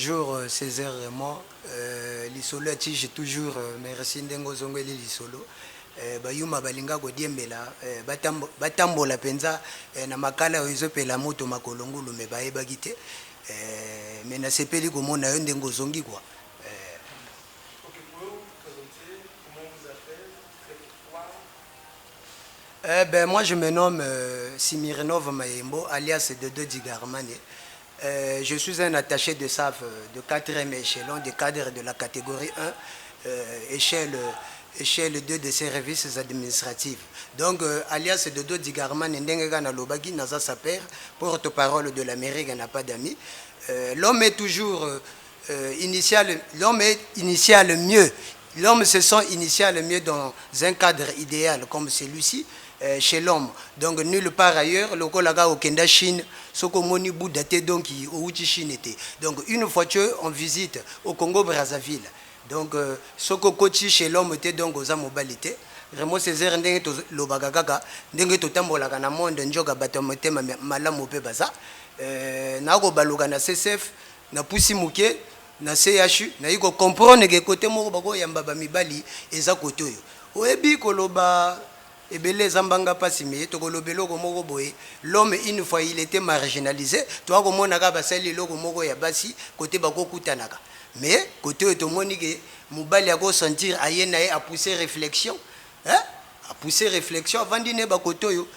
Bonjour Césaire Raymond, lisolo j'ai toujours merci ndengo zongeli lisolo bayuma balinga kodiembela batambola penza na makala oyo pela moto makolongulu me bayebaki te mais nasepeli komona yo ndengo zongi kwa. Moi je me nomme Simirinov Mayembo alias Dodo Digarmane. Je suis un attaché de SAF de 4e échelon, de cadre de la catégorie 1, échelle 2 de services administratifs. Donc, alias Dodo Digarman, Ndengana Lobagi, Naza Saper, porte-parole de l'Amérique, n'a pas d'amis. L'homme est toujours l'homme est initial mieux. L'homme se sent initial mieux dans un cadre idéal comme celui-ci. Chez l'homme. Donc, nulle part ailleurs, le Kolaga au Kenda Chine, Sokomoni Boudate, donc, au Chine était. Donc, une fois on visite au Congo-Brazzaville. Donc, Soko Kochi chez l'homme était donc aux amobalités. Vraiment, Césaire Ndenge to Lobagaga, Ndenge to Tambolaka na monde, Njoga Batamote, Malamope Baza, Nago Baloga na CCF, na Poussi Mouké, na CHU, na Yiko comprendre que côté Morobago Yambaba Mibali, Eza Kotoyo. Oebi Koloba. L'homme, une fois il était marginalisé, toi comme on a basali logo moko ya basi côté bako kutanaka. Mais côté to monike mobali a sentir ayena a pousser réflexion, hein? A pousser réflexion avant dîner bakoto yo.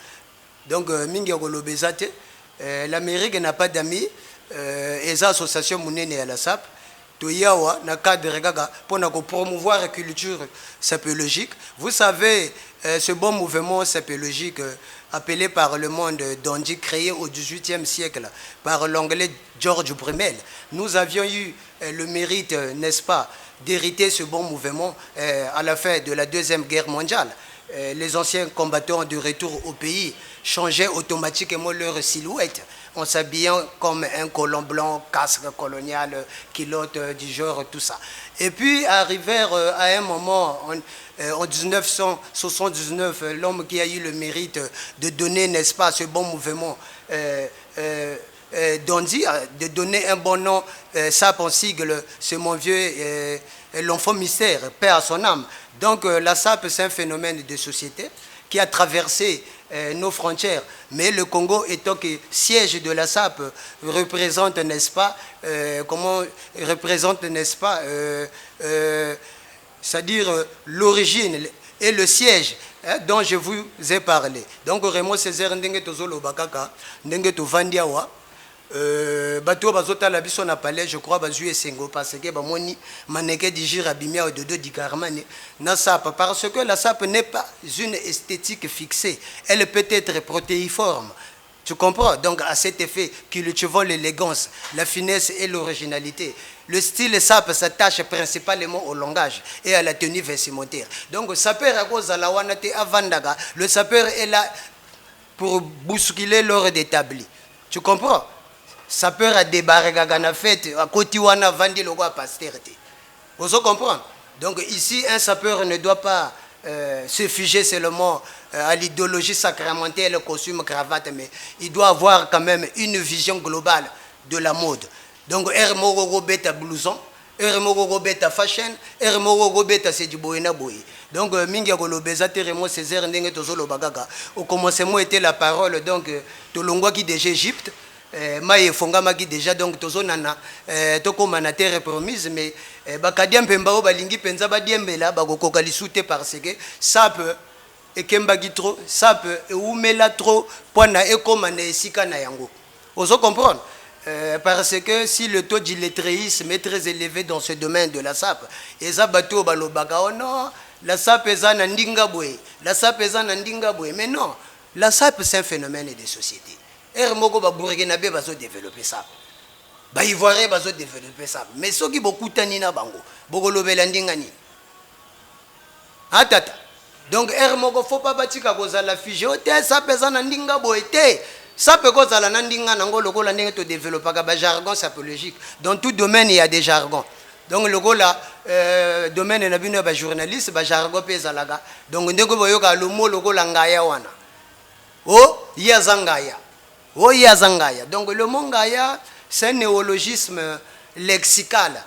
Donc mingi kolobezate, l'Amérique n'a pas d'amis, les associations munene à la SAP. Toyawa na cadre gaga pour promouvoir la culture sapologique. Vous savez, ce bon mouvement sapologique appelé par le monde Dondi, créé au XVIIIe siècle par l'anglais George Brumel, nous avions eu le mérite, n'est-ce pas, d'hériter ce bon mouvement à la fin de la Deuxième Guerre mondiale. Les anciens combattants de retour au pays changeaient automatiquement leur silhouette en s'habillant comme un colon blanc, casque colonial, culotte du genre, tout ça. Et puis, arrivèrent à un moment, en 1979, l'homme qui a eu le mérite de donner, n'est-ce pas, ce bon mouvement, Dondi, de donner un bon nom, SAP en sigle, c'est mon vieux, l'enfant mystère, paix à son âme. Donc la SAP, c'est un phénomène de société qui a traversé nos frontières. Mais le Congo étant que siège de la SAP représente, n'est-ce pas, c'est-à-dire l'origine et le siège dont je vous ai parlé. Donc Raymond Césaire Ndenge Tozolo Bakaka, Ndenge Tovandiawa, bateau bazota la biso na palais, je crois bazu esengo parce que bamoni maneke dijira bimia de deux digarmane na SAP, parce que la SAP n'est pas une esthétique fixée, elle peut être protéiforme. Tu comprends? Donc à cet effet cultivons l'élégance, la finesse et l'originalité. Le style SAP s'attache principalement au langage et à la tenue vestimentaire. Donc sapeur à cause de la wanate avandaga, le sapeur est là pour bousculer l'ordre établi. Tu comprends? Sapeur a débarqué à la fête, à côté wana vandi logo à postérité. Vous comprenez? Donc ici, un sapeur ne doit pas se figer seulement à l'idéologie sacramentelle, le costume, cravate, mais il doit avoir quand même une vision globale de la mode. Donc, Hermoro beta blouson, Hermoro beta fashion, Hermoro beta c'est du boina boy. Donc, Mingi Golobeza, Teremo Césaire Ndenge Tozolo Bagaga. Au commencement était la parole, donc, Tolongwa qui déjà Égypte. Maïe Fongama qui déjà donc tozonana toko manatere promise mais bakadiam pembao balingi penza badiembela bagokoka lisute parce que ça peut et kembagi trop ça peut et oumela trop pona ekomana esika na yango. Ozo comprendre parce que si le taux d'illettérisme est très élevé dans ce domaine de la SAP et ça bateau balobaka oh non la SAP ezana ndinga boy la SAP ezana ndinga boy mais non la SAP c'est un phénomène de société. Moko ba Burkinabé bazo développer ça. Ba Ivoirien bazo développer ça. Mais ceux qui beaucoup tanina bango, boko lobela ndingani. Atata. Donc moko faut pas batika koza la fige. Ote ça pesa na ndinga boete. Ça peut koza la ndinga nango loko la ndinga to développer ba jargon sapologique. Dans tout domaine il y a des jargons. Donc le là domaine na bino ba journaliste ba jargon pesa laga. Donc ndeko boyoka le mot loko la ngaya wana. Oh, yazangaya. Donc le mot Ngaya, c'est un néologisme lexical.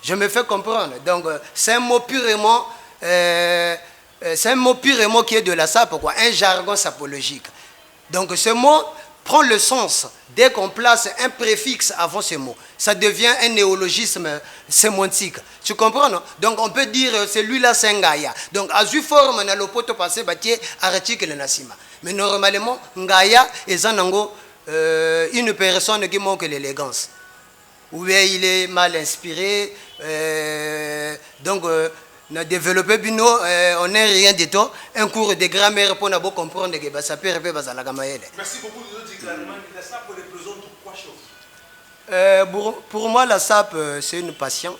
Je me fais comprendre. Donc, c'est un mot purement... c'est un mot purement qui est de la sape, quoi, un jargon sapologique. Donc ce mot prend le sens dès qu'on place un préfixe avant ce mot. Ça devient un néologisme sémantique. Tu comprends, non? Donc on peut dire celui-là c'est Ngaya. Donc à une forme, dans le poteau passé, article le Nassima. Mais normalement, Ngaya est une personne qui manque l'élégance. Ou bien il est mal inspiré. Donc... on a développé on n'est rien du tout. Un cours de grammaire pour comprendre que ça peut répéter la gamaïle. Merci beaucoup de nous dire clairement que la SAP représente quoi chose? Pour moi, la SAP, c'est une passion.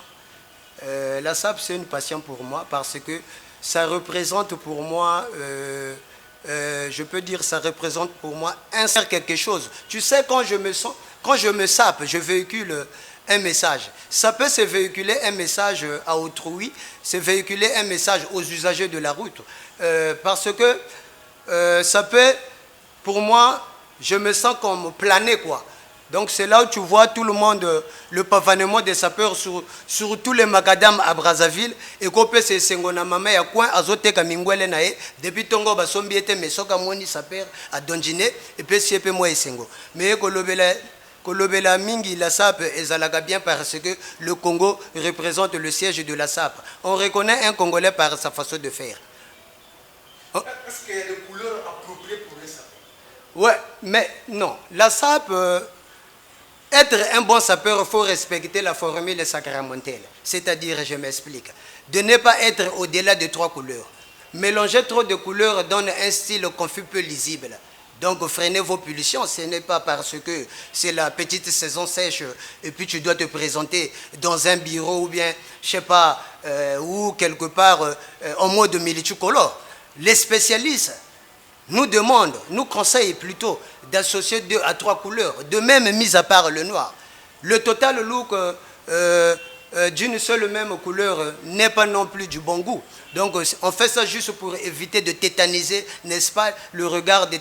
La SAP, c'est une passion pour moi parce que ça représente pour moi, je peux dire, ça représente pour moi quelque chose. Tu sais, quand je me sape, je véhicule un message. Ça peut se véhiculer un message à autrui, se véhiculer un message aux usagers de la route. Parce que ça peut, pour moi, je me sens comme plané, quoi. Donc c'est là où tu vois tout le monde, le pavanement des sapeurs sur tous les macadam à Brazzaville. Et qu'on peut se sengona mama ya coin azote kamingwele nae depuis tongo basombi ete mesoka moni sapeur à Donjine et puis si peu moi esengo. Mais kolobela mingi la SAP ezalaka bien parce que le Congo représente le siège de la SAP. On reconnaît un Congolais par sa façon de faire. Est-ce qu'il y a des couleurs appropriées pour les sapeurs? Ouais, mais non. La SAP, être un bon sapeur, il faut respecter la formule sacramentelle. C'est-à-dire, je m'explique, de ne pas être au-delà de 3 couleurs. Mélanger trop de couleurs donne un style confus peu lisible. Donc, freinez vos pulsions. Ce n'est pas parce que c'est la petite saison sèche et puis tu dois te présenter dans un bureau ou bien, je ne sais pas, ou quelque part en mode multicolore. Les spécialistes nous demandent, nous conseillent plutôt d'associer 2 à 3 couleurs, de même mis à part le noir. Le total look d'une seule même couleur n'est pas non plus du bon goût. Donc on fait ça juste pour éviter de tétaniser, n'est-ce pas, le regard des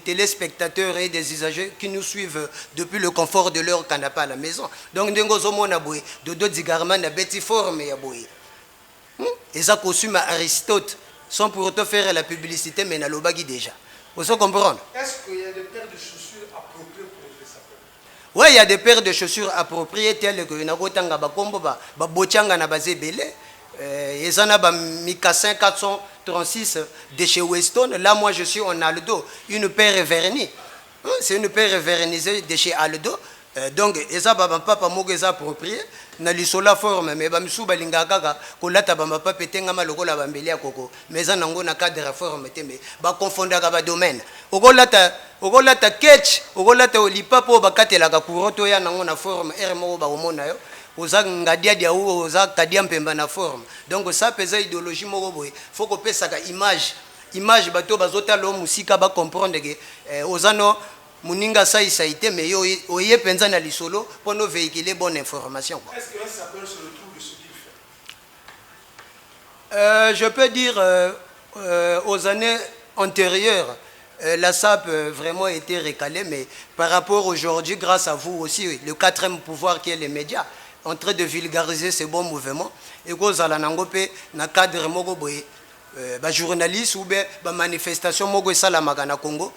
téléspectateurs et des usagers qui nous suivent depuis le confort de leur canapé à la maison. Donc ndengozomo na boy, dodo digarma na beti forme ya boy. Et ça costume Aristote sans pour autant faire la publicité mais na lobagi déjà. Vous savez comprendre? Est-ce qu'il y a des paires de chaussures appropriées pour les sapeurs? Oui, il y a des paires de chaussures appropriées telles que Nagotanga Bakombo, Babochanga Nabazebele, et ça n'a pas Mikassin 436 de chez Weston. Là, moi, je suis en Aldo, une paire vernie. C'est une paire vernisée de chez Aldo. Donc, ça va pas moguer approprié. Na lisola forme, mais bamsou balingaka, kolata bamba pas petenga malokola bambelia koko. Mais ça nango na cadre forme teme. Ba confondaka ba domaine. Ogolata ketch, ogolata olipa po bakatela ka kuroto ya nango na forme ermo ba omona yo. Oza ngadia dia ou oza kadia mpemba na forme. Donc ça pesa idéologie moko boy. Faut ko pesa ka image bato bazota lo musika ba comprendre que ozano Muninga ça a été mais oye penza na lisolo pour nous véhiculer bonne information. Est-ce que un sapeur se retrouve de ce qu'il fait? Je peux dire aux années antérieures, la SAP vraiment été recalée, mais par rapport aujourd'hui, grâce à vous aussi, le 4e pouvoir qui est les médias, en train de vulgariser ces bons mouvements, et que vous allez na cadre mogo boye, journaliste ou bien manifestation mogo salamaka na Congo.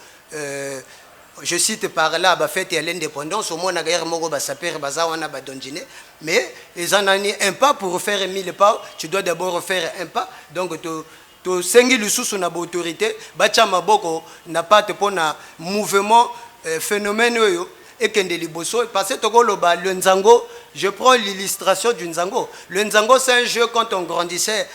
Je cite par là la fête et l'indépendance au moins na guerre mogo basaper bazawana badonjine mais ils en ont un pas pour faire 1000 pas tu dois d'abord faire un pas donc to sengi lususu na autorité bacha maboko na pas te pona mouvement phénomène yo et kende liboso parce que tokoloba le nzango je prends l'illustration du nzango. Le nzango c'est un jeu quand on grandissait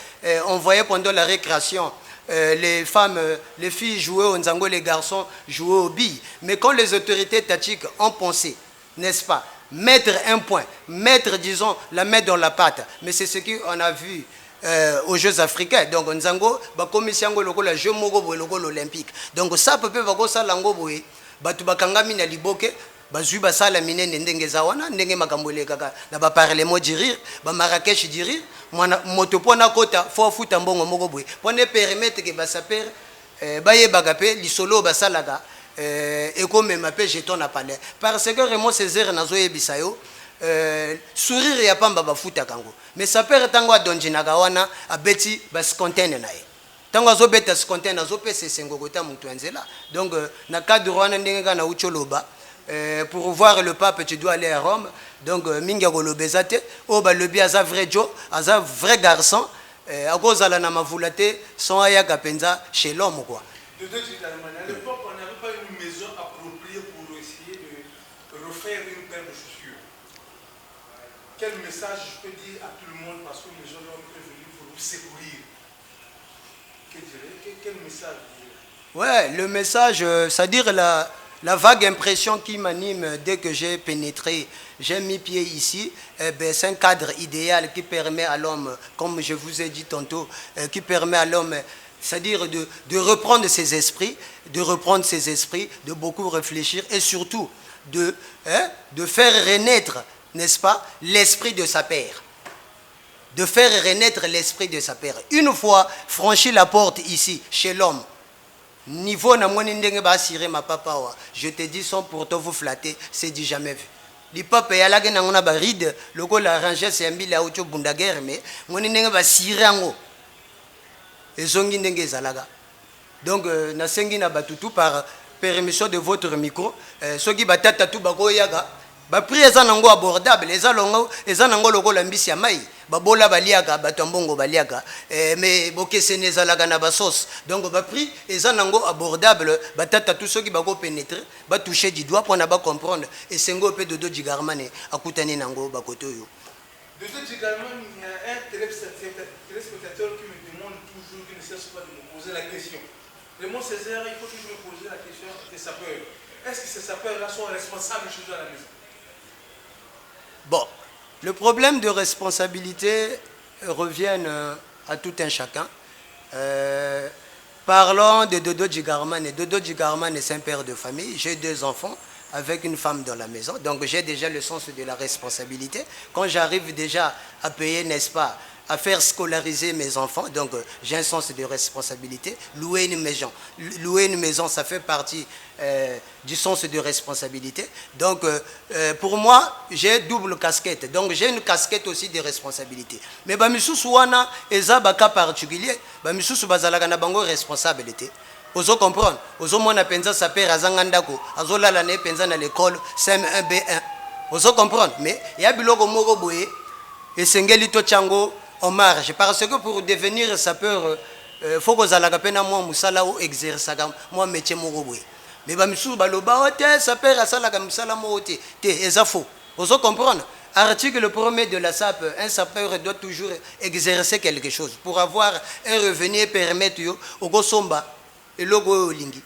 on voyait pendant la récréation les femmes, les filles jouaient au nzango, les garçons jouaient aux billes. Mais quand les autorités tatiques ont pensé, n'est-ce pas, mettre un point, mettre, disons, la main dans la pâte, mais c'est ce qu'on a vu aux Jeux africains. Donc, nzango, commission la jeu mogo olympique. Donc, ça peut être ça lango boy, batu bakangami na liboke. Bazui basala minene ndenge zawana ndenge makambole kaka na ba parlement dirir ba Marrakech dirir moto pona kota fo futa mbongo moko boy pone permettre que basaper baye bagape lisolo basalaka et comme m'appelle jeton na palais parce que Raymond Césaire nazo yebisa yo sourire ya pamba bafuta kango mais sapeur tango adonjinaka wana abeti bascontene na ye tango azobeta scontene azopesa esengo kota mutu ya nzela donc na cadre wana ndenge kaka na uti oloba pour voir le pape tu dois aller à Rome donc mingi akoloba eza te oyo balobi aza vrai jo aza vrai garçon akozala na mavula te son ayaka mpenza chez l'homme quoi. À l'époque, on n'avait pas une maison appropriée pour essayer de refaire une paire de chaussures. Quel message je peux dire à tout le monde parce que les gens ont prévenu pour vous secourir? Quel message vous direz? Ouais, le message, c'est-à-dire la vague impression qui m'anime dès que j'ai pénétré, j'ai mis pied ici, c'est un cadre idéal qui permet à l'homme, comme je vous ai dit tantôt, qui permet à l'homme, c'est-à-dire de reprendre ses esprits, de beaucoup réfléchir et surtout de faire renaître, n'est-ce pas, l'esprit de sa père. De faire renaître l'esprit de sa père. Une fois franchi la porte ici, chez l'homme, niveau na moni ndenge ba assurer ma papa wa, je te dis sans pourtant vous flatter, c'est dit jamais vu. Li papa ya lage na ngona ba ride, loko la ranger c'est mbila auto bunda guerre mais moni ndenge ba assurer ngo. Ezongi ndenge zalaga. Donc na sengi na batutu par permission de votre micro, soki batata tu bako yaga, ba prix eza nango abordable, eza nango loko la mbisi ya mai. Babola baliaka batambongo baliaka mais bokese nezalaka na basos donc ba prix eza nango abordable batata tout ceux qui bako pénétrer ba toucher du doigt pour na ba comprendre et sengo pe Dodo Djigarmane akutani nango bakoto yo. Dodo Djigarmane, il y a un téléspectateur qui me demande toujours, qui ne cesse pas de me poser la question. Raymond Césaire, il faut toujours me poser la question des sapeurs. Est-ce que ces sapeurs-là sont responsables chez eux à la maison? Bon, le problème de responsabilité revient à tout un chacun. Parlons de Dodo Djigarmane. Dodo Djigarmane est un père de famille. J'ai 2 enfants avec une femme dans la maison. Donc j'ai déjà le sens de la responsabilité. Quand j'arrive déjà à payer, n'est-ce pas, à faire scolariser mes enfants, donc j'ai un sens de responsabilité. Louer une maison, ça fait partie du sens de responsabilité. Donc pour moi, j'ai double casquette. Donc j'ai une casquette aussi de responsabilité. Mais bamisusu wana eza baka particulier, bamisusu bazalaka na bango responsabilité. Ozo comprendre, ozo mona penza sa père azanga ndako, azolala na penza na l'école CM1 B1. Ozo comprendre, mais ya biloko moko boye esengeli to chango en marge parce que pour devenir sapeur faut que zalaka pena moi musala ou exercer moi métier moko boye. Mais bamisu baloba ote sapeur asalaka musala mo te eza faux. Ozo comprendre. Article 1er de la SAP, un sapeur doit toujours exercer quelque chose pour avoir un revenu et permettre au somba et logo lingi.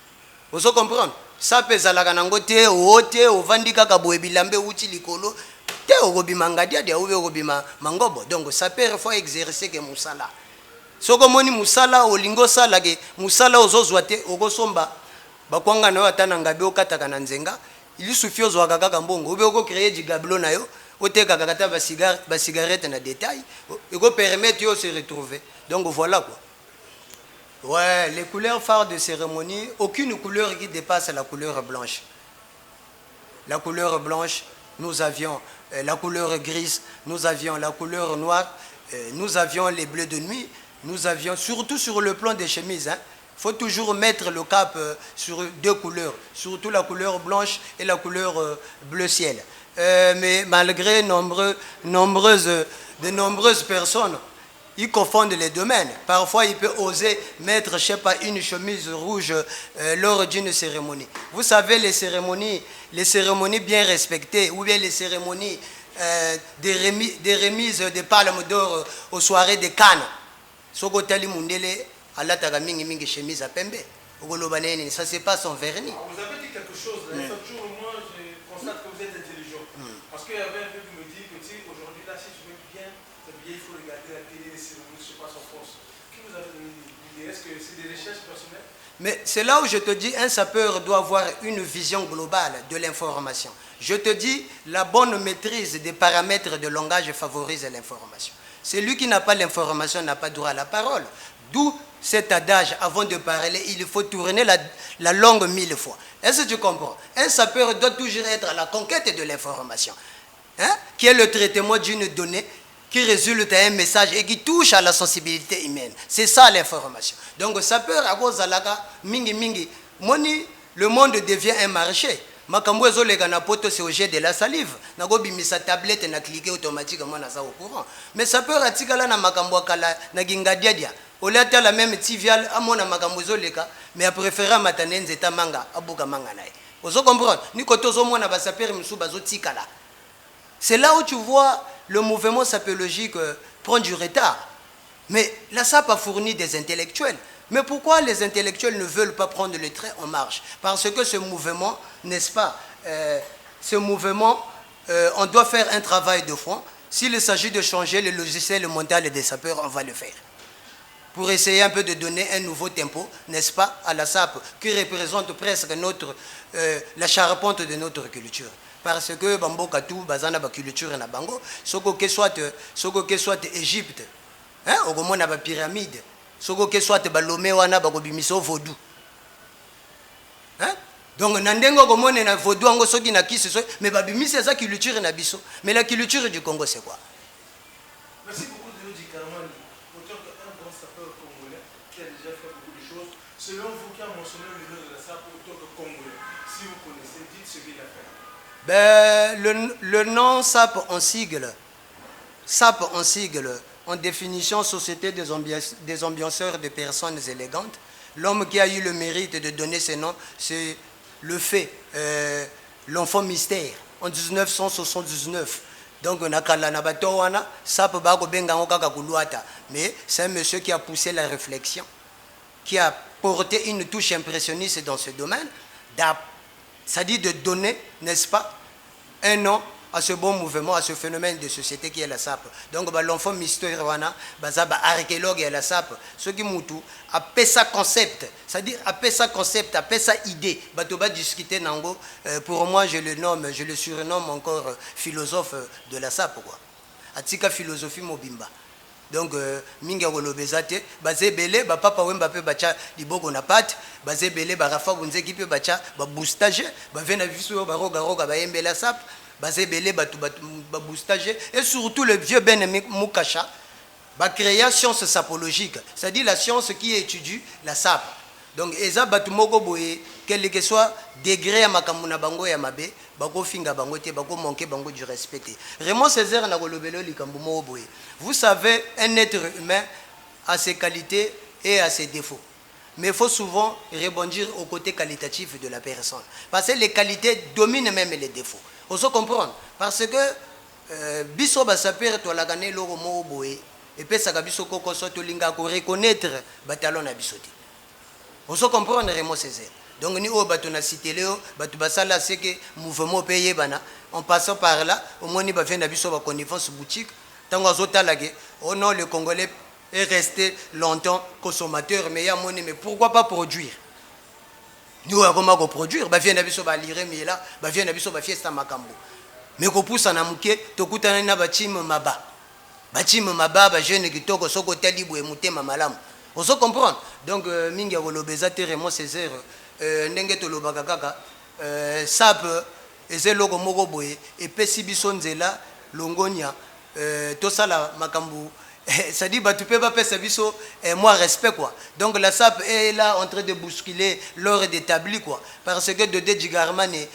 Vous comprenez? SAP ezalaka nango te ote ovandika ka boye bilambe uti likolo te okobima ngadia dia ube okobima mangobo. Donc sapeur faut exercer que musala. Soko moni musala olingo sala ke musala ozozwa te okosomba bakwanga na yo atana ngabe okataka na nzenga il suffit ozwaka kaka mbongo ube oko créer du gablo na yo oteka kaka ba cigarette na détail et ko permettre yo se retrouver. Donc voilà quoi. Ouais, les couleurs phares de cérémonie, aucune couleur qui dépasse la couleur blanche. La couleur blanche, nous avions la couleur grise, nous avions la couleur noire, nous avions les bleus de nuit, nous avions surtout sur le plan des chemises. Il faut toujours mettre le cap sur 2 couleurs, surtout la couleur blanche et la couleur bleu ciel. Mais malgré de nombreuses personnes, ils confondent les domaines. Parfois, il peut oser mettre, je sais pas, une chemise rouge lors d'une cérémonie. Vous savez, les cérémonies bien respectées, ou bien les cérémonies des remises de palmes d'or aux soirées de Cannes. Sokotali Mundele, Allah Tagamingi Mingi chemise à Pembe. Ça se passe en vernis. Vous avez dit quelque chose, l'autre jour, moi, je constate que vous êtes intelligent. Parce qu'il y avait un peu qui me dit que aujourd'hui, là, si tu veux bien, il faut regarder la télé, les cérémonies se passent en France. Qui vous a donné l'idée? Est-ce que c'est des recherches personnelles? Mais c'est là où je te dis, un sapeur doit avoir une vision globale de l'information. Je te dis, la bonne maîtrise des paramètres de langage favorise l'information. Celui qui n'a pas l'information n'a pas droit à la parole. D'où cet adage, avant de parler, il faut tourner la langue 1000 fois. Est-ce que tu comprends? Un sapeur doit toujours être à la conquête de l'information. hein, qui est le traitement d'une donnée qui résulte à un message et qui touche à la sensibilité humaine. C'est ça l'information. Donc ça peut avoir zalaka mingi mingi. Moni, le monde devient un marché. Makambo ezoleka na poto c'est au jet de la salive. Nako bimisa tablette na cliquer automatiquement na ça au courant. Mais ça peut ratikala na makambo kala na gingadiadia. Olata la même tivial amona makambo ezoleka mais a préféré matane nzeta manga abuka manga nae. Vous comprenez? Ni kotozo mona ba sapere misu bazotikala. C'est là où tu vois le mouvement sapéologique prend du retard. Mais la SAP a fourni des intellectuels. Mais pourquoi les intellectuels ne veulent pas prendre le trait en marche? Parce que ce mouvement, n'est-ce pas, ce mouvement, on doit faire un travail de fond. S'il s'agit de changer le logiciel mental des sapeurs, on va le faire. Pour essayer un peu de donner un nouveau tempo, n'est-ce pas, à la SAP, qui représente presque la charpente de notre culture. Parce que Bambo Katou, Bazana ba culture na Bango, soko que soit Égypte, hein, au moment na ba pyramide, soko que soit Balomé wana ba bimiso vaudou. Hein? Donc nandengo ko mone na vaudou ngo soki na kisi so, mais ba bimisa za culture na biso. Mais la culture du Congo c'est quoi? Merci beaucoup de nous dire Karamani, auteur qu'un grand sapeur congolais qui a déjà fait beaucoup de choses. Selon vous qui a mentionné le nom de la SAP auteur que congolais, si vous connaissez, dites ce qu'il a fait. Ben, le nom SAP en sigle, en définition Société des ambianceurs de personnes élégantes. L'homme qui a eu le mérite de donner ce nom, c'est le fait, l'enfant mystère, en 1979. Donc, on a SAP mais c'est un monsieur qui a poussé la réflexion, qui a porté une touche impressionniste dans ce domaine, c'est-à-dire de donner, n'est-ce pas, un nom à ce bon mouvement, à ce phénomène de société qui est la SAP. Donc, l'enfant mystère, archéologue et la SAP, ce qui moutou, appelle ça concept, c'est-à-dire appelle ça concept, appelle ça idée. Batoba discuter nango, pour moi, je le surnomme encore philosophe de la SAP, quoi. Atika philosophie mobimba. Donc, minga wolobezate, bazé belé, papa wemba pe bacha liboko na pat, bazé belé, barafa bunze ki pe bacha, boostage, vena viso baroga roga baembe la sap, bazé belé, boostage, et surtout le vieux Ben Moukacha, créer science sapologique, c'est-à-dire la science qui étudie la sap. Donc, eza batumoko boye, quel que soit degré à makamuna bango ya mabe, bako finga bango te, bako manquer bango du respect. Raymond Césaire na golobelo likambumo boye. Vous savez, un être humain a ses qualités et a ses défauts. Mais il faut souvent rebondir au côté qualitatif de la personne. Parce que les qualités dominent même les défauts. On se comprend. Parce que biso basaper to la gane loro mo boye et puis ça biso koko so to linga ko reconnaître batalon na bisoté. On se comprend Raymond Césaire. Donc ni au bateau na cité léo, bateau basala c'est que mouvement payé bana. En passant par là, au moins ni ba vient na biso ba connivence boutique. Tango azotalage, oh non le Congolais est resté longtemps consommateur, mais il y a monnaie, mais pourquoi pas produire? Nous avons pas produire, ba vient na biso ba lire mais là, ba vient na biso ba fiesta makambo. Mais ko poussa na muke, to kutana na ba chim maba. Ba chim maba ba jeune kitoko soko talibu e mutema malamu. On se comprend. Donc, mingi wolobeza Raymond Césaire, ndenge to lobaka kaka, SAP eze logo moko boye et pesi biso nzela longonia to sala makambu. Ça dit tu peux pas pesa biso moi respect quoi. Donc la SAP est là en train de bousculer l'ordre établi quoi. Parce que Dodé Djigarmane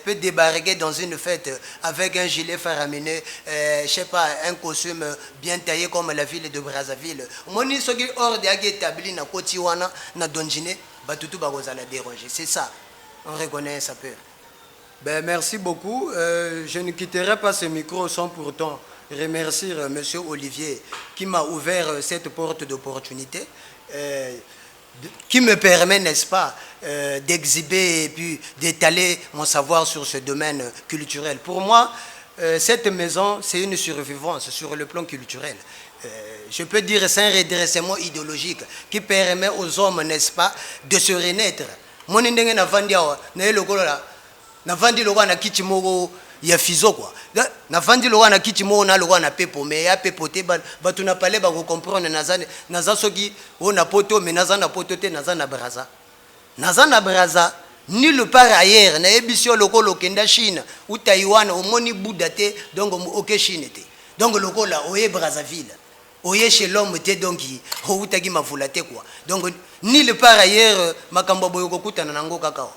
peut débarquer dans une fête avec un gilet faramineux, je sais pas, un costume bien taillé comme la ville de Brazzaville. Moni soki ordre établi na Kotiwana na Donjine, batutu bagoza la déroger. C'est ça. On reconnaît un sapeur. Ben merci beaucoup. Je ne quitterai pas ce micro sans pourtant remercier M. Olivier qui m'a ouvert cette porte d'opportunité qui me permet, n'est-ce pas, d'exhiber et puis d'étaler mon savoir sur ce domaine culturel. Pour moi, cette maison, c'est une survivance sur le plan culturel. Je peux dire c'est un redressement idéologique qui permet aux hommes, n'est-ce pas, de se renaître. Mon indenge na vandi awa na elokolo la na vandi lokwa na kiti moko ya fizo quoi. Na vandi lokwa na kiti moko na lokwa na pepo mais ya pepo te batu na pale ba ko comprendre naza soki o na poto mais naza na poto te naza na braza nulle part ailleurs na ebisio lokolo kenda Chine ou Taïwan au moni boudate donc OK Chine te donc lokola oye Brazzaville oye chez l'homme te donc o utaki mafula te quoi donc nulle part ailleurs makambo boyo kokutana nango kakao.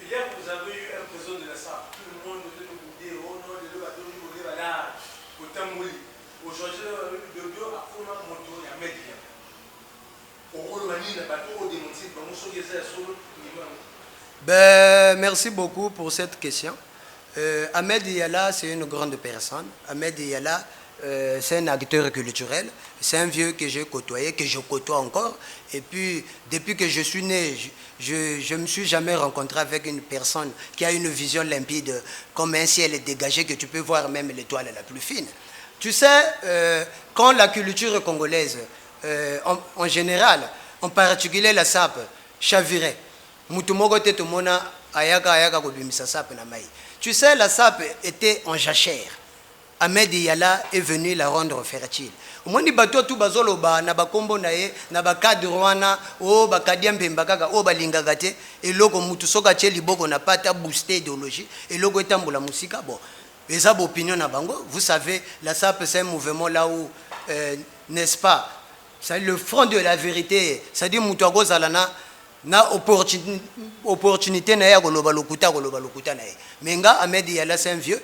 Hier vous avez eu un président de la SAP, tout le monde était au bout des au nom de l'Obatoni au Lévada au Tambouli aujourd'hui de deux à Fona Moto et à Média au Roumanie n'a pas tout démonté pour nous sauver ça sur Ben, merci beaucoup pour cette question. Ahmed Yala, c'est une grande personne. Ahmed Yala, c'est un acteur culturel. C'est un vieux que j'ai côtoyé, que je côtoie encore. Et puis, depuis que je suis né, je ne me suis jamais rencontré avec une personne qui a une vision limpide, comme un ciel dégagé, que tu peux voir même l'étoile la plus fine. Tu sais, quand la culture congolaise, en général, en particulier la SAP, chavirait, tu sais, la SAP était en jachère. Ahmed Yala est venu la rendre fertile. Omoni bato tu bazoloba na bakombo na ye na bakadre wana o bakadia mpemba kaka o balingaka te eloko mutu soka tie liboko na pata booster idéologie eloko etambola musika bon eza opinion na bango. Vous savez, la SAP c'est un mouvement là où n'est-ce pas, c'est le front de la vérité, c'est-à-dire mutu akozala na opportunité na ya koloba lokuta na ye. Menga Ahmed Yala c'est un vieux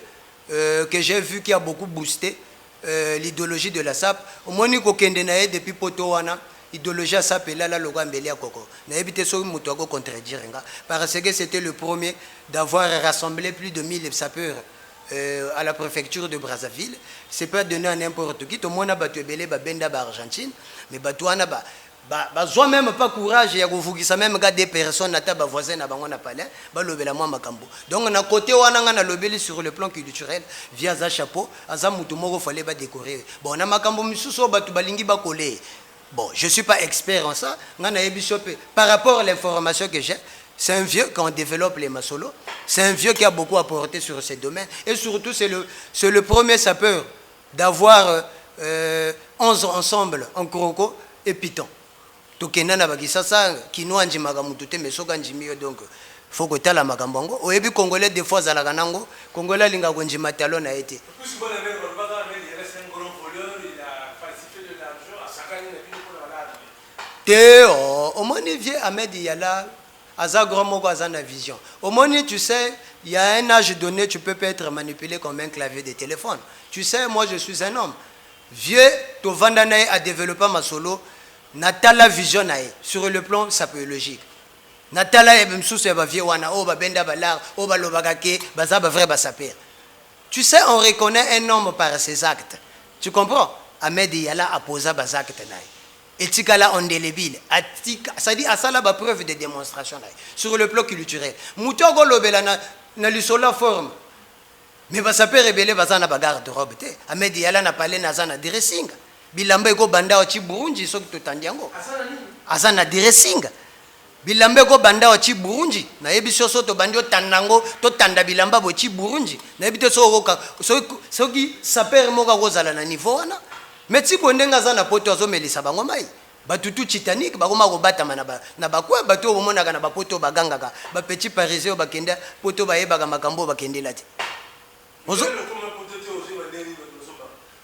que j'ai vu qui a beaucoup boosté l'idéologie de la SAP. Au moins ni kokende na ye depuis poto wana idéologie ya SAP là la loka mbeli ya koko. Na ebité so mutu ako contredire nga parce que c'était le premier d'avoir rassemblé plus de 1000 sapeurs à la préfecture de Brazzaville. C'est pas donné à n'importe qui. Tout le monde a battu belé ba benda ba Argentine, mais battu wana bazwa même pas courage ya kovukisa même ga des personnes ata ba voisins na bango na palais ba lobela mwa makambo. Donc na côté wana nga na lobeli sur le plan culturel via za chapeau aza mutu moko fallait ba décorer. Bon na makambo misuso batu balingi ba coller. Bon, je suis pas expert en ça, nga na yebisope par rapport à l'information que j'ai. C'est un vieux qui développe les masolos. C'est un vieux qui a beaucoup apporté sur ces domaines. Et surtout, c'est le premier sapeur d'avoir 11 ensemble en Kroko et Python. Tokena na bakisasa kino anjimaka mutute mesoka njimiyo donc faut que tala makambango oyebi congolais des fois zalaka nango congolais linga konjima talo na été. Théo omoni vieux Ahmed Yala aza grand moko aza na vision. Omoni tu sais il y a un âge donné tu peux pas être manipulé comme un clavier de téléphone. Tu sais moi je suis un homme vieux to vandanae a développé ma solo. Natala vision sur le plan sapéologique. Natala ebemsusu ba vie wana o ba benda balar o ba lobakake baza ba vrai ba saper. Tu sais on reconnaît un homme par ses actes. Tu comprends? Ahmed Yala a posé bas actes naï. Et tikala ondélébile. Ça dit à ça la preuve de démonstration naï. Sur le plan culturel. Mutogo lobela na lisola forme. Mais ba saper rebelle baza na bagarde de robe te. Ahmed Yala na parlé na zana dressing. Bilambe ko banda ochi Burundi soki totandiango azana dressing bilambe ko banda ochi Burundi na yebi soso to bandi otandango to tanda bilamba bochi Burundi na yebi te soki saper moka kozala na niveau wana meti bondenga zana poto azomelisa bango mai batutu Titanic bakoma ko batama na bakwa bato bomonaka na bapoto bagangaka ba petit parisien bakenda poto bayebaka makambo bakendela te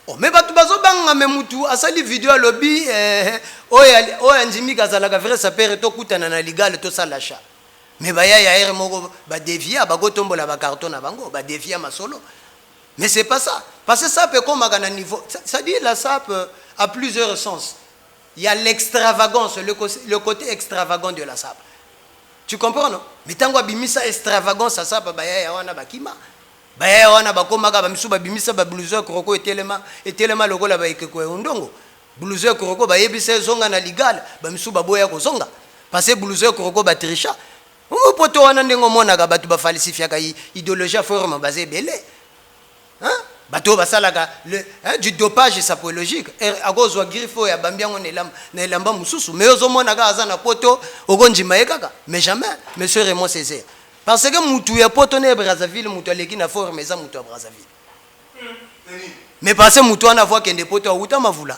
oh, mais batu bazobanga me mutu asali video lobby oya njimi kazalaka vrai sapere to kutana na legal to salasha mais baya ya ere moko ba devia ba gotombola ba carton na bango ba devia masolo mais c'est pas ça parce que ça peut comme à niveau ça dit la SAP a plusieurs sens. Il y a l'extravagance, le côté extravagant de la SAP. Tu comprends non? Mais tango bimisa extravagance ça SAP baya ya wana bakima baya wana bakomaka bamisuba bimisa ba blouser kroko etelema lokola ba ekeko ndongo blouser kroko ba yebisa zonga na legal bamisuba boya ko zonga parce que blouser kroko ba tricha o poto wana ndengo mona ka batu ba falsifia ka idéologie forme basée belé hein bato basalaka du dopage sapologique akozwa grifo ya bambiango na elamba mususu mais ozomona ka azana poto okonjima ekaka mais jamais monsieur Raymond Césaire. Parce que mutu ya poto ne Brazzaville mutu aleki na forme eza mutu ya Brazzaville. Mais parce que mutu ana voix kende poto auta mavula.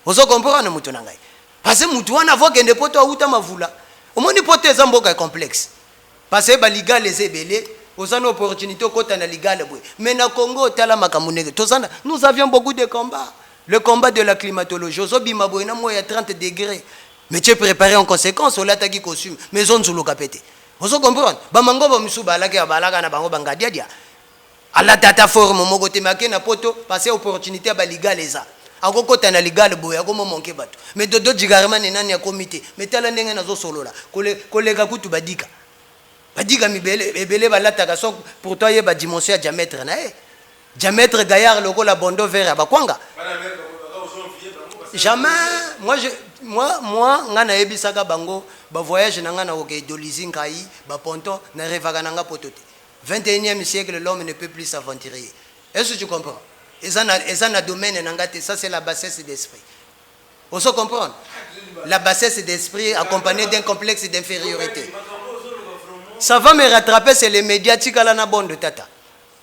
Ozo comprendre mutu na ngai. Parce que mutu ana voix kende poto auta mavula. Omoni poto eza mboka complexe. parce que baligale eza ebele oza na opportunité okota na ligale boye. Mais na Congo otala makambo ndenge tozana, nous avions beaucoup de combats. Le combat de la climatologie ozobima boye na moya 30 degrés, mais tu es préparé en conséquence olataki costume maison nzuluka pete. Ozo comprendre bamango bamisu balaki balaka na bango bangadiadia ala tata forme moko te make na poto parce que opportunité ya baligale eza akokota na ligale boye akomomonke bato. Mais dodo jigarema nani ya comité mais tala ndenge nazo solola koleka kutu badika mibele ebele balataka so pour toi ye ba dimension ya diamètre na diamètre gaillard lokola bondo vert bakwanga jamais. Moi nga na ebisaka bango ba voyage na nga na oke dolizing kai ba ponton na revaka na nga potote. 21e siècle l'homme ne peut plus s'aventurer. Est-ce que tu comprends? Ezana domaine na nga te, ça c'est la bassesse d'esprit. On se comprend? La bassesse d'esprit accompagnée d'un complexe d'infériorité. Ça va me rattraper, c'est les médiatiques à la bonde tata.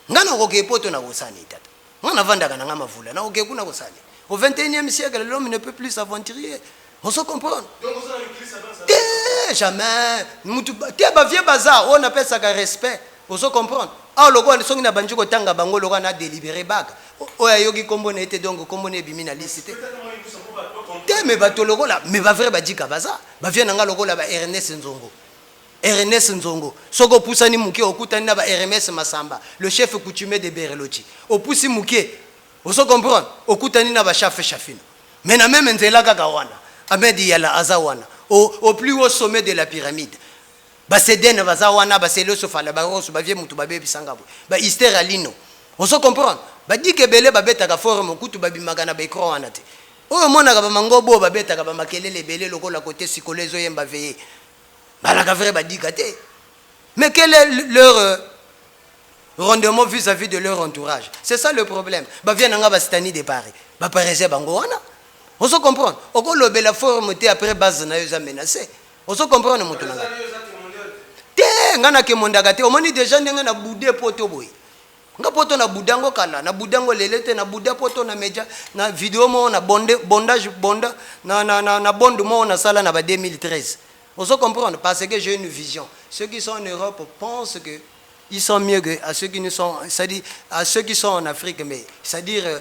Nga na oke poto na gosani tata. Nga na vanda kana nga mavula na oke kuna gosani. Au 21e siècle l'homme ne peut plus s'aventurer. On se comprend? Donc vous avez écrit ça dans sa... Jamais. T'es ba vieux bazar, on appelle ça respect. On se comprend? Ah le gars songi na banjuko tanga bango le gars na délibéré bac. O ya yogi kombo na été donc kombo na bimi na licité. T'es mais bato le gars là, mais ba vrai ba dika bazar. Ba vieux nanga le gars là ba Ernest Nzongo. Ernest Nzongo. Soko pusani muke okutani na ba RMS Masamba, le chef coutumier de Bereloti. O pusi muke. On se comprend? Okutani na ba chef chafino. Mais na même nzela kaka wana. Ahmed Yala Azawana, au plus haut sommet de la pyramide. Basedene Vazawana, Baselo Sofala, Baros, Bavie Mutubabe Bisangabo, Ba Ister Alino. On se comprend? Badi Kebele Babeta Gaforme, Kutu Babi Magana Bekro Anate. Oh, Mona Mangobo, Babeta Gabamakele, les Bele, le la côté Sicolezo Yembaveye. Balagavre Badikate. Mais quel est leur rendement vis-à-vis de leur entourage? C'est ça le problème. Bavienanga Bastani de Paris. Baparese Bangoana. On se comprend. On peut la forme après base na yoza menacé. On se comprend mon tour. Te ngana ke mondagate o moni déjà ndenge na boudé poto boy. Nga poto na budango kala na budango lelete na buda poto na media na vidéo mo na bondage bonda na bonde mo na sala na ba 2013. On se comprend parce que j'ai une vision. Ceux qui sont en Europe pensent que ils sont mieux que à ceux qui ne sont, c'est-à-dire à ceux qui sont en Afrique, mais c'est-à-dire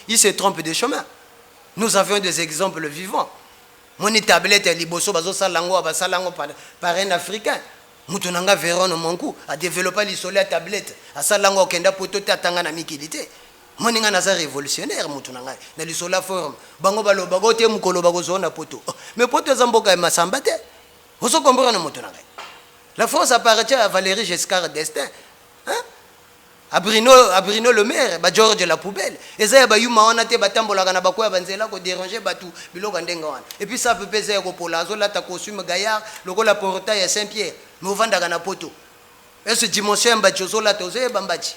ils se trompent de chemin. Nous avions des exemples vivants. Mon tablette liboso bazo salango abasalango par un Africain. Mutunanga Véron Monkou a développé l'isolé à tablette. A salango kenda poto tatanga na mikilité. Moninga naza révolutionnaire mutunanga na l'isolé forme. Bango balo bago te mukolo bago zona poto. Mais poto zamboka e masambate. Vous se comprenez mutunanga. La France appartient à Valéry Giscard d'Estaing. Hein? À Bruno Le Maire, à Georges la poubelle. Et ça, il y a des batambola na bakwa banzela ko déranger batu biloko ndenga wana. Et puis ça peut peser ko polazo la ta costume gaillard, loko la portail à Saint-Pierre. Mais vanda kana poto. Et ce dimension mbachozo la toze bambachi.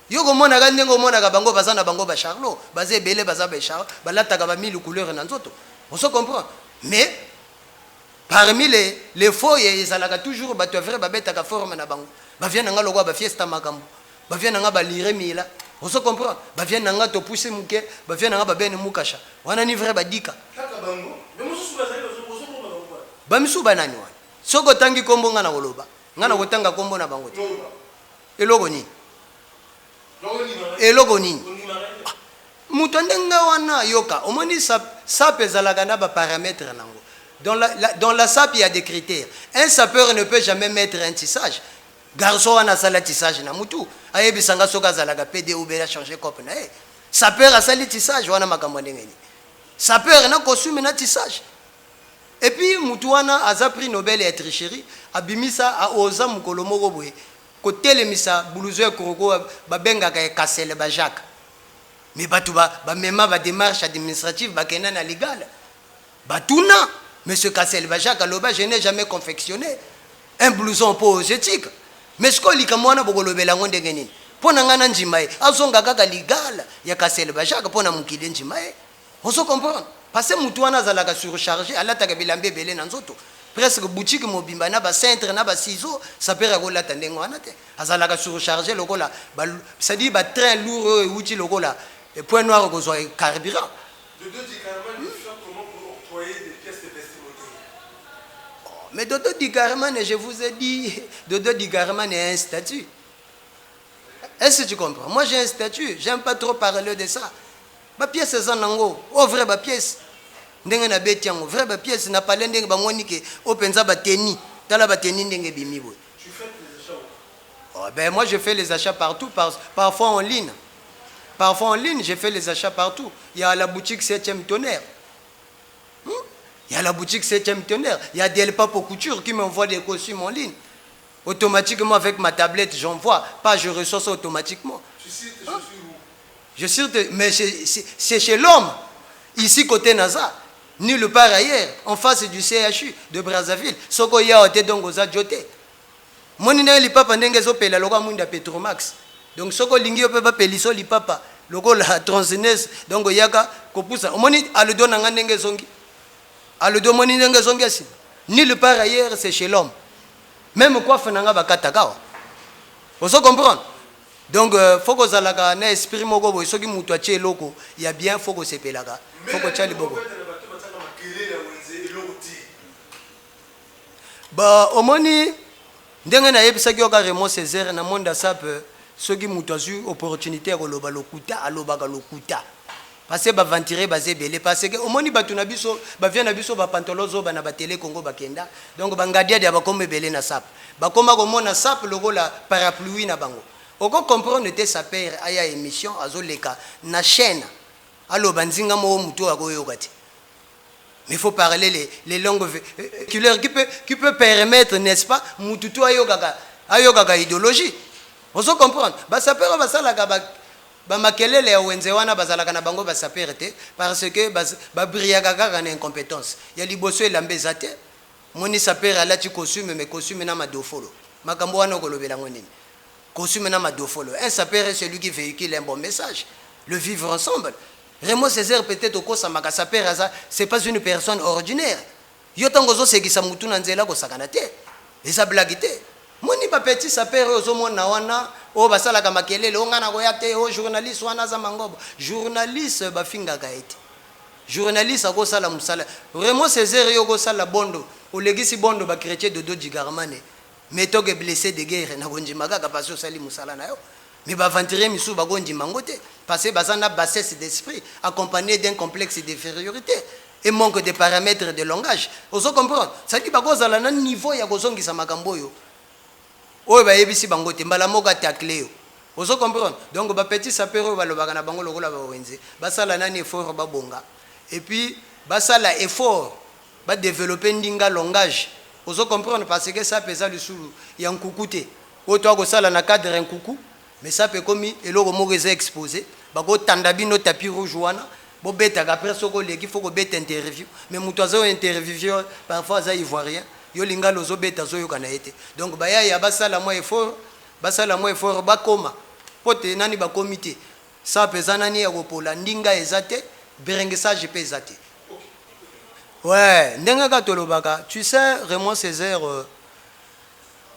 Yo ko mona ga ndengo mona ga bango bazana bango ba Charlot, bazé belé baza ba Charlot, balata ga ba mille couleurs na nzoto. On se comprend. Mais parmi les faux ils alaka toujours batu vrai babeta ka forme na bango. Ba vient nga loko ba fiesta makambo. Bavien nanga balire mila. On se comprend. Bavien nanga to pousser muke, bavien nanga babene mukasha. Wana ni vrai badika. Kaka bango. Mais mususu bazali bazo ko bango. Bamisu banani wana. Soko tangi kombo ngana koloba. Ngana kotanga kombo na bango. Eloko ni. Eloko ni. Mutondenga wana yoka. Omoni sap ezalaka na ba paramètres nango. Dans la SAP il y a des critères. Un sapeur ne peut jamais mettre un tissage. Garçon a sala tissage na mutu ayebi sanga soka zalaga PD ou bela changer cop na sapeur a sali tissage wana makambo ndengeni sapeur na costume na tissage et puis mutu wana aza prix Nobel et tricherie abimisa a oza mukolo moko boye ko telemisa blouson koroko babenga ka kasele ba Jacques mais batu ba mema ba démarche administrative ba kena na légal batuna monsieur Kasele ba Jacques aloba je n'ai jamais confectionné un blouson pour éthique. Mais ce qu'on dit comme moi, on a besoin de gagner. Pour nous gagner njimai, azonga kaka légal, ya Kasele Bajaka pour nous mukile njimai. On se comprend. Parce que mutuana zalaka surchargé, ala taka bilambe belé nanzoto. Presque boutique mobimba na ba centre na ba ciseaux, ça peut ragola tandengo anate. Azalaka surchargé lokola, ça dit ba train lourd outil lokola, et point noir ko zo carburant. De deux dit carrément comment pour octroyer des pièces de vestimentaire. mais Dodo Digarman, je vous ai dit, Dodo Digarman est un statut. Est-ce que tu comprends? Moi j'ai un statut, j'aime pas trop parler de ça. Ma pièce est en ango, oh vrai ma pièce. Ndenge na betiango, vrai ma pièce n'a pas l'ending ba moni ke openza ba teni, tala ba teni ndenge bimi boy. Tu fais les achats? Oh, ben moi je fais les achats partout, parfois en ligne. Parfois en ligne, je fais les achats partout. Il y a la boutique 7e tonnerre. Il y a la boutique 7e tonnerre. Il y a des Papo Couture qui m'envoie des costumes en ligne. Automatiquement, avec ma tablette, j'envoie. Pas je reçois ça automatiquement. Tu cites tes chaussures où? Je cite, mais c'est chez l'homme. Ici, côté NASA. Nulle part ailleurs. En face du CHU de Brazzaville. Soko ya ote dongoza jote. Moni na lipapa ndenge zo pela loka munda Petromax. Donc soko lingi ope ba peliso lipapa. Loko la tronçonneuse donc yaka kopusa. Moni alodo nanga ndenge zongi. Alodo moni ndenge zongi asi. Nulle part ailleurs, c'est chez l'homme. Même quoi fenanga bakataka. Vous comprenez? Donc faut que zalaka na esprit moko boy soki mutu atie loko ya bien faut que sepelaka. Faut que tchali bobo. Bah omoni ndenge na yebisa ki oka Raymond Césaire na monde asap soki mutu azu opportunité ya koloba lokuta alobaka lokuta. Parce que ba ventire basé belé parce que omoni batu na biso ba vient na biso ba pantalon zo ba na ba télé Congo bakenda donc ba ngadia dia ba kombe belé na sap ba koma ko mona sap logo la parapluie na bango oko comprendre te sa père aya émission azoleka na chaîne allo banzinga mo muto akoyoka ti. Mais il faut parler les langues qui peut permettre, n'est-ce pas, mututu ayoka idéologie. Vous comprenez? Ba sa père ba sala ka ba makelele ya wenze wana bazalaka na bango ba saperete parce que ba briaka kaka na incompétence ya liboso elambeza te moni sapere alati costume mais costume na madofolo makambo wana kolobela ngonini costume na madofolo un sapere c'est celui qui véhicule un bon message le vivre ensemble. Raymond Césaire peut-être au kosa maka sapere c'est pas une personne ordinaire yo tango zo sekisa mutu na nzela ko sakana te eza blague te moni ba petit sapere ozo mona wana o basala ka makelele o ngana ko yate o journaliste wana za mangobo journaliste ba finga ka ete journaliste ako sala musala Raymond Césaire yo ko sala bondo o legisi bondo ba chrétien Dodo Digarmane mais to ke blessé de guerre na konji makaka parce que sali musala na yo mais ba ventire misu ba konji mangote parce que bazana bassesse d'esprit accompagné d'un complexe d'infériorité et manque de paramètres de langage ozo comprendre ça dit ba kozala na niveau ya kozongisa makambo yo oyo bayebisi bango te mbala moko atakle yo ozo comprendre donc ba petit sapeur oyo balobaka na bango lokola ba wenze basala nani effort babonga et puis basala effort ba développer ndinga langage ozo comprendre parce que ça pesa le sulu ya nkuku te oyo to akosala na cadre nkuku mais ça peut komi eloko moko eza exposé bako tanda bino tapis rouge wana bo betaka après soko leki faut ko beta interview mais mutu azo interview parfois aza ivoirien yo linga lozo beta zo yoka na ete donc baya ya basala moi effort bakoma pote nani ba comité ça pesa nani ya kopola ndinga ezate berengessage pe ezate ouais ndenga ka tolobaka tu sais Raymond Césaire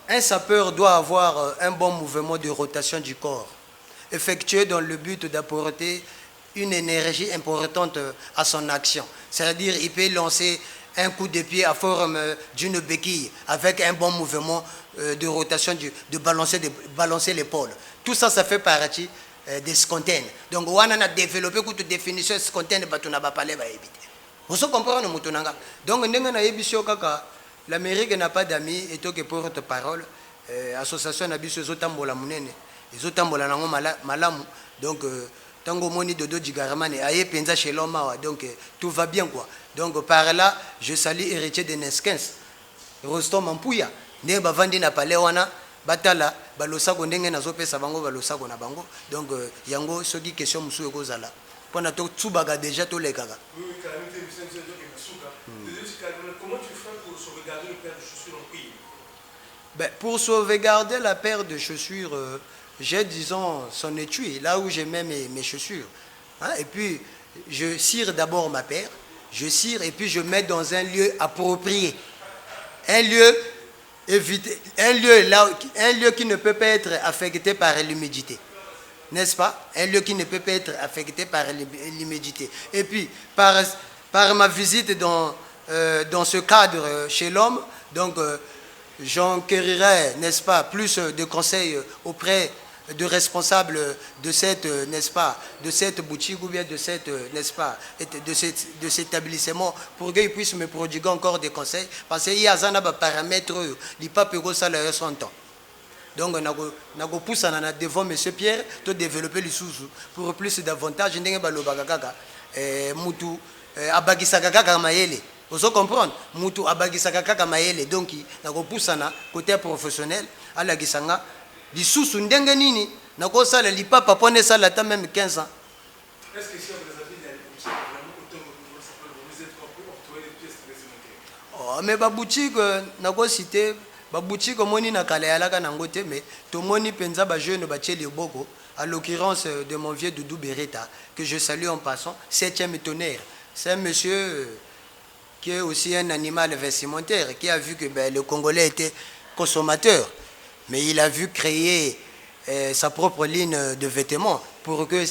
un sapeur doit avoir un bon mouvement de rotation du corps effectué dans le but d'apporter une énergie importante à son action. C'est-à-dire il peut lancer un coup de pied à forme d'une béquille avec un bon mouvement de rotation, de balancer l'épaule. Tout ça, ça fait partie des scontaines. Donc on a développé une définition de scontaine, on n'a pas parlé. Vous comprenez? Donc l'Amérique n'a pas d'amis et tout que porte-parole. Association Nabiso Zotambola Mounene, Zotambola Nango Malamu. Donc Tango Moni Dodo Digarmane, Aye Penza chez l'homme, donc tout va bien quoi. Donc par là, je salue héritier de Neskens, Rostom Ampouya, Neba Vandi Napalewana, Batala, Balosako Ndenge Nazope Sabango, Balosako Nabango. Donc Yango, ce qui question Moussou Gozala. Pendant tout Tsubaga déjà tous les gaga. Comment tu fais pour sauvegarder le paire de chaussures en pays? Ben, pour sauvegarder la paire de chaussures, j'ai disons son étui, là où je mets mes chaussures. Hein? Et puis je cire d'abord ma paire, je cire et puis je mets dans un lieu approprié. Un lieu qui ne peut pas être affecté par l'humidité. N'est-ce pas? Un lieu qui ne peut pas être affecté par l'humidité. Et puis par ma visite dans ce cadre chez l'homme, Donc, j'enquérirai, n'est-ce pas, plus de conseils auprès de responsables de cette, n'est-ce pas, de cette boutique ou bien de cette, n'est-ce pas, de cet établissement pour qu'ils puissent me prodiguer encore des conseils parce qu'il y a des paramètres, les papes ça leur son temps. Donc, on pousse devant M. Pierre de développer les sous pour plus d'avantages. Moutou abagisaka kaka mayele. Vous comprenez? Moutou abagisaka kaka mayele. Donc, on pousse côté professionnel à la gisanga. Les sous ndenge nini na ko sala lipapa pone sala ta même 15 ans. Est-ce que si on vous a dit vous êtes compris pour trouver les pièces vestimentaires? Oh mais ba boutique na ko cité ba boutique moni na kala yalaka nango te mais to moni penza ba jeune ba tcheli boko à l'occurrence de mon vieux Doudou Beretta que je salue en passant 7e tonnerre. C'est un monsieur qui est aussi un animal vestimentaire qui a vu que le Congolais était consommateur. Mais il a vu créer sa propre ligne de vêtements pour qu'il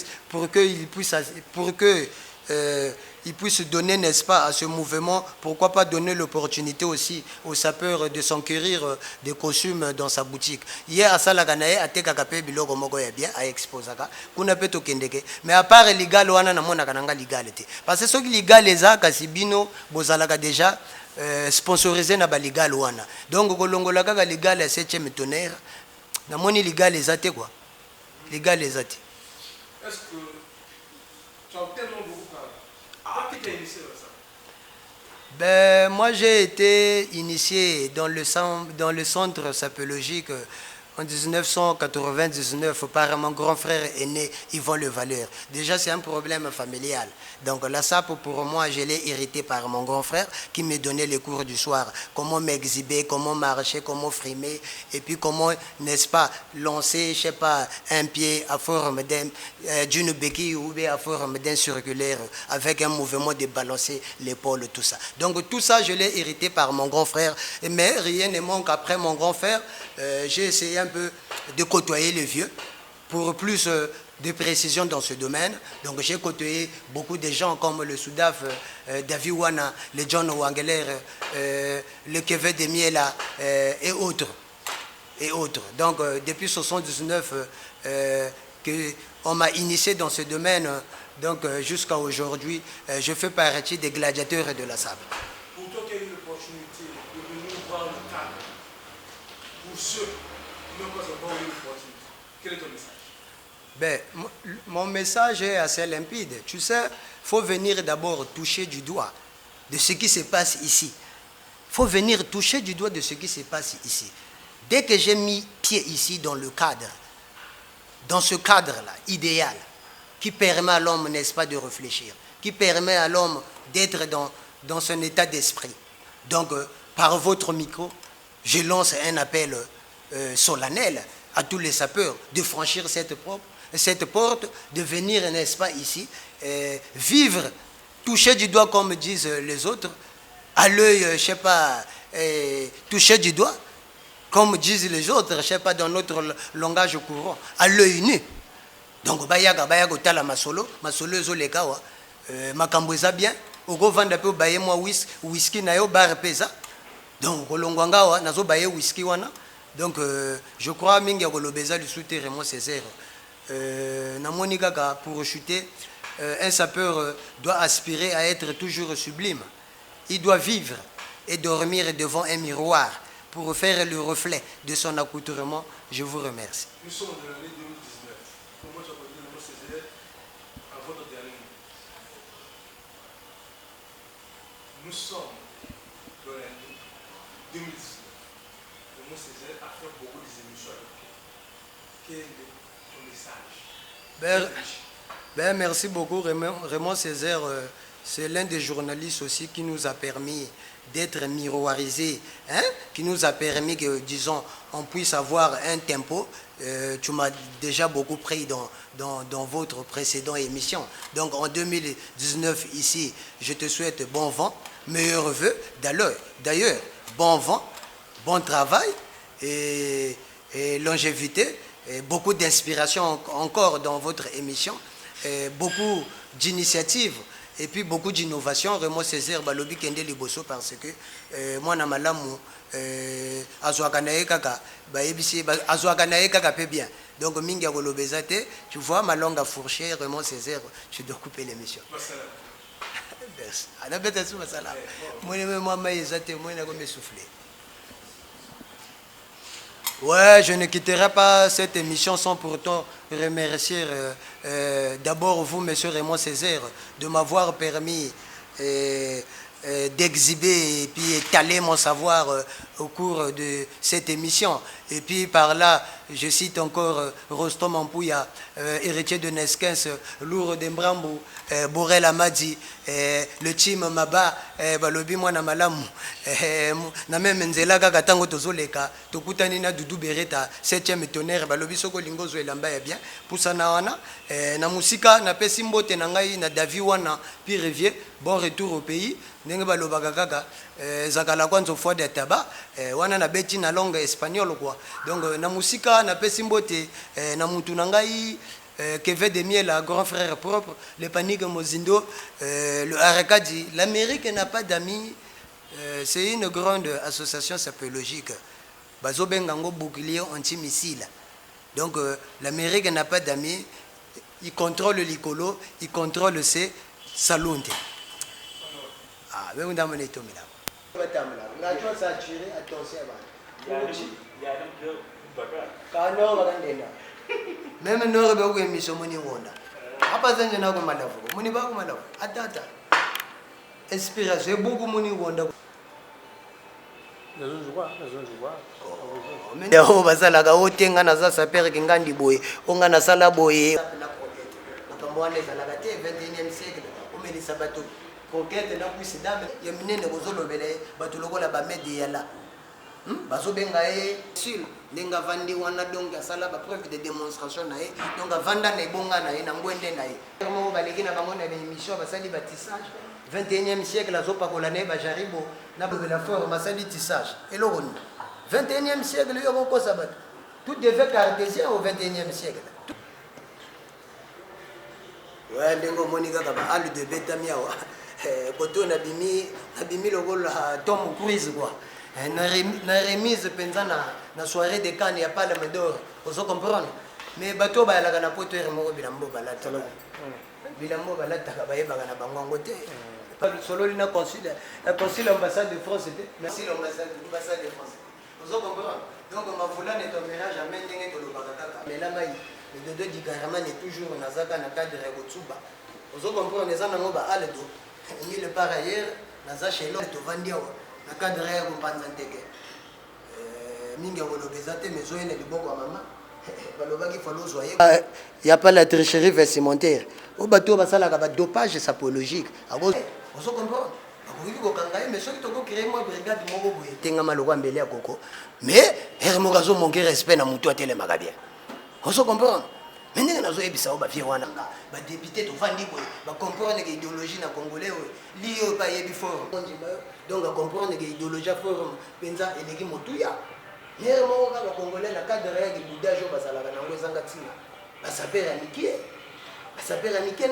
puisse donner, n'est-ce pas, à ce mouvement, pourquoi pas donner l'opportunité aussi aux sapeurs de s'enquérir des costumes dans sa boutique. Hier, à Salaganae, à Tekakape, Biloko Moko bien, à Exposaka, kuna peto kendeke. Mais à part légal, on a na légalité. Parce que ce qui est légal, les a, Kasibino, Bozalaka déjà, sponsorisé na baligal wana donc kolongola kaka legal ya 7e tonnerre na moni legal ezate quoi legal ezate. Est-ce que tu as tellement beaucoup parlé? Qui t'a initié dans ça? Ben moi j'ai été initié dans le centre sapologique en 1999 par mon grand frère aîné Yvon Le Valeur. Déjà c'est un problème familial. Donc la SAP pour moi je l'ai hérité par mon grand frère qui me donnait les cours du soir. Comment m'exhiber, comment marcher, comment frimer et puis comment, n'est-ce pas, lancer, je sais pas, un pied à forme d'une béquille ou bien à forme d'un circulaire avec un mouvement de balancer l'épaule, tout ça. Donc tout ça je l'ai hérité par mon grand frère. Mais rien ne manque après mon grand frère. J'ai essayé un peu de côtoyer les vieux pour plus de précision dans ce domaine. Donc j'ai côtoyé beaucoup de gens comme le Soudaf, David Wana, le John Wangeler, le Kevin Demiela et autres. Donc depuis 1979 on m'a initié dans ce domaine. Donc jusqu'à aujourd'hui, je fais partie des gladiateurs de la SAP. Pour toi, quelle est l'opportunité de venir voir le cadre? Pour ceux qui n'ont pas encore eu l'opportunité, quel est ton message? Ben, mon message est assez limpide. Tu sais, il faut venir d'abord toucher du doigt de ce qui se passe ici. Il faut venir toucher du doigt de ce qui se passe ici. Dès que j'ai mis pied ici dans le cadre, dans ce cadre-là, idéal, qui permet à l'homme, n'est-ce pas, de réfléchir, qui permet à l'homme d'être dans son état d'esprit. Donc, par votre micro, je lance un appel solennel à tous les sapeurs de franchir cette porte, de venir, n'est-ce pas, ici, vivre, toucher du doigt, comme disent les autres, à l'œil, je ne sais pas, toucher du doigt, comme disent les autres, je ne sais pas, dans notre langage courant, à l'œil nu. Donc, bayaga tala masolo ezoleka wa, makambo eza bien, oko vanda pe baye moi whisky na yo bar pesa. Donc, kolongwanga wa nazo baye whisky wana. Donc, je crois mingi ya kolobeza le souterrain Césaire. Namoni kaka pour chuter, un sapeur doit aspirer à être toujours sublime. Il doit vivre et dormir devant un miroir pour faire le reflet de son accoutrement. Je vous remercie. Nous sommes dans l'année 2019. Comment tu as connu le mot Césaire à votre dernier mot? Nous sommes dans l'année 2019. Le mot Césaire a fait beaucoup d'émissions avec toi. Quel est ton message? Merci beaucoup, Raymond Césaire. C'est l'un des journalistes aussi qui nous a permis d'être miroirisés, hein? Qui nous a permis que, disons, on puisse avoir un tempo. Tu m'as déjà beaucoup pris dans votre précédente émission. Donc en 2019, ici, je te souhaite bon vent, meilleurs vœux. D'ailleurs, bon vent, bon travail et longévité, et beaucoup d'inspiration encore dans votre émission, et beaucoup d'initiatives et puis beaucoup d'innovation. Remo Césaire balobi kende liboso parce que moi na malamu azwaka na ye kaka bayebisi azwaka na ye kaka pe bien. Donc mingi kolobeza te, tu vois ma langue à fourcher. Remo Césaire, je dois couper l'émission. Ana beta sou masala. Moi moi maïzate moi na ko me souffler. Ouais, je ne quitterai pas cette émission sans pourtant remercier d'abord vous, monsieur Raymond Césaire, de m'avoir permis d'exhiber et puis étaler mon savoir au cours de cette émission. Et puis par là, je cite encore Rostom Ampouya, héritier de Neskens, Lourd de Mbrambo, Borel Amadi, le team Maba, Balobi Mwana Malamu, na même Nzela Kakatango Tozoleka, Tokutani na Doudou Bereta, 7e tonnerre, Balobi Soko Lingo Zoelamba est bien, Poussana Wana, na Musika, na Pesimbo Tenangai, na Davi Wana, puis Rivier, bon retour au pays, Nenge Balobaka Kaka, Zakala Kwanzo Fouad de Taba, Wana na Beti na langue espagnole quoi. Donc na Musika, na Pesimbote, na Mutunangai, Kevin Demiel, la grand frère propre, le Panique Mozindo, le Arekadi. L'Amérique n'a pas d'amis, c'est une grande association sapologique. Bazo Bengango bouclier antimissile. Donc l'Amérique n'a pas d'amis, il contrôle l'Icolo, il contrôle ses salontes. Ah, mais on a mené tout là. Même nous avons une mission moni wonda. Apa zanje na ko malafu. Moni ba ko malafu. Atata. Inspiration beaucoup moni wonda. Mais on va ça la otenga na za sapere kingandi boye. Onga na sala boye. Makamboane za la 21e siècle. Omeli sabato. Conquête na kuisi dame ya minene kozolobele bato lokola ba media la. Bazo benga e sul lenga vandi wana donc asala ba preuve de démonstration na e donc vanda na bonga na e na ngwende na e mo baleki na bango na émission basali ba tissage 21e siècle azopa kolane ba jaribo na ba la forme basali tissage eloko 21e siècle yo ko sabat tout devait cartésien au 21e siècle. Ouais ndengo monika ka ba alu de betamiawa koto na bimi lokola Tom Cruise quoi. Na remise pendant na soirée de Cannes ya pas le Médor, vous comprenez? Mais bateau ba la na poto mo bilambo balata. Bilambo balata ka ba yeba na bango te. Solo lina consul, la consul ambassade de France était. Merci l'ambassade de France. Vous comprenez? Donc ma volane est un ménage à main ndenge to lo bakaka. Mais là mai le dodo di Garaman est toujours na zaka na cadre Rotsuba. Vous comprenez ça na ngo ba ale do. Ni le par ailleurs na za chez l'autre to vandia. Na cadre ya kompanza nteke mingi kolobeza te mezo ene liboko ya mama balobaki falo zoye y a pas la tricherie vestimentaire o bato basala ka ba dopage sapologique abo oso comprendre akoki ko kanga mais soki toko créer moi brigade moko boye tenga maloko mbele ya koko mais hermo gazo manquer respect na mutu atele makabia oso comprendre ndenge nazo ebisa o ba vie wana ba député to vandi boye ba comprendre que idéologie na congolais liyo ba yebi fort donc à comprendre que l'idéologie forum penza eleki motuya hier mo ka congolais na cadre ya boudage basala na ngo zanga tina ba sapera nikie